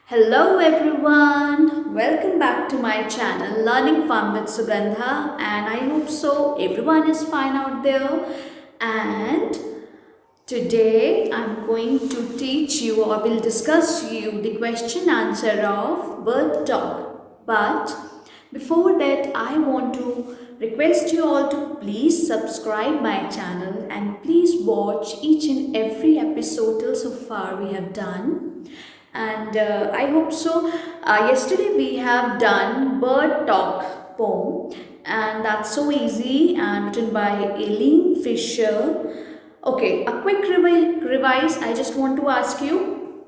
Hello everyone, welcome back to my channel Learning Fun with Sugandha, and I hope so everyone is fine out there. And today I'm going to teach you or will discuss you the question answer of bird talk. But before that I want to request you all to please subscribe my channel and please watch each and every episode till so far we have done. And I hope so. Yesterday we have done bird talk poem, and that's so easy and written by Eileen Fisher. Okay, a quick revise. I just want to ask you,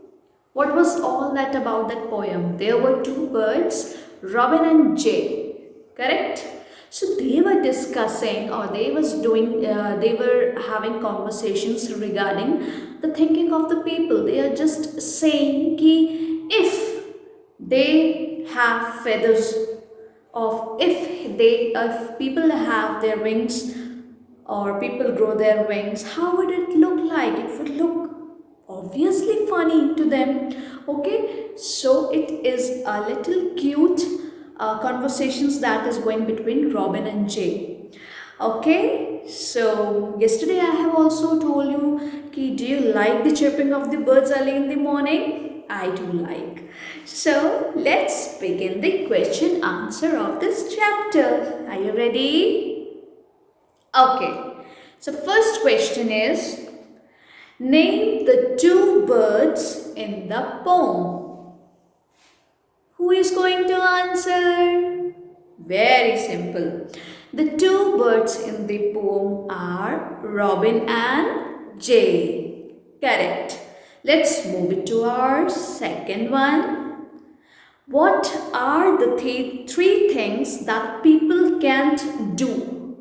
what was all that about that poem? There were two birds, Robin and Jay, correct? So they were discussing, or they were having conversations regarding the thinking of the people. They are just saying ki if they have feathers, of if people have their wings or people grow their wings, how would it look like? It would look obviously funny to them. Okay, so it is a little cute conversations that is going between Robin and Jay. Okay, so yesterday I have also told you ki, do you like the chirping of the birds early in the morning? I do like. So let's begin the question answer of this chapter. Are you ready? Okay, so first question is, name the two birds in the poem. Who is going to answer? Very simple. The two birds in the poem are Robin and Jay. Correct. Let's move it to our second one. What are the three things that people can't do?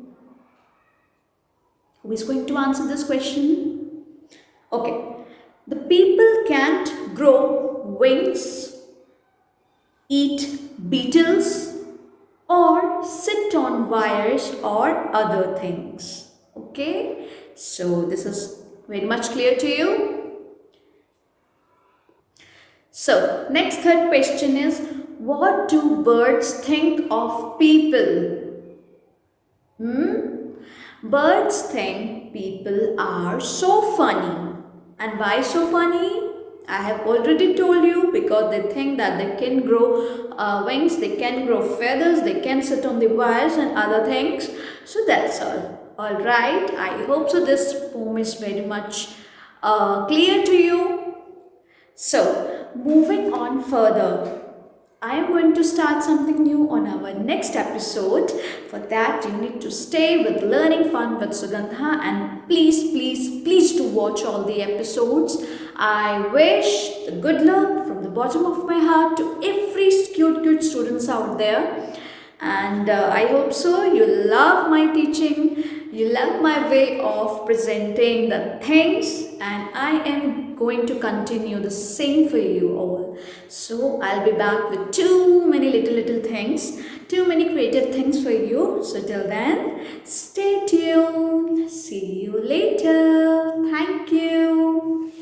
Who is going to answer this question? Okay. The people can't grow wings, eat beetles, or sit on wires or other things. Okay, so this is very much clear to you. So next third question is, what do birds think of people? Birds think people are so funny. And why so funny? I have already told you, because they think that they can grow wings, they can grow feathers, they can sit on the wires and other things. So that's all. Alright, I hope so this poem is very much clear to you. So moving on further, I am going to start something new on our next episode. For that, you need to stay with Learning Fun with Sugandha, and please to watch all the episodes. I wish the good luck from the bottom of my heart to every cute students out there. And I hope so you love my teaching, you love my way of presenting the things, and I am going to continue the same for you all. So I'll be back with too many little things, too many creative things for you. So till then, stay tuned. See you later. Thank you.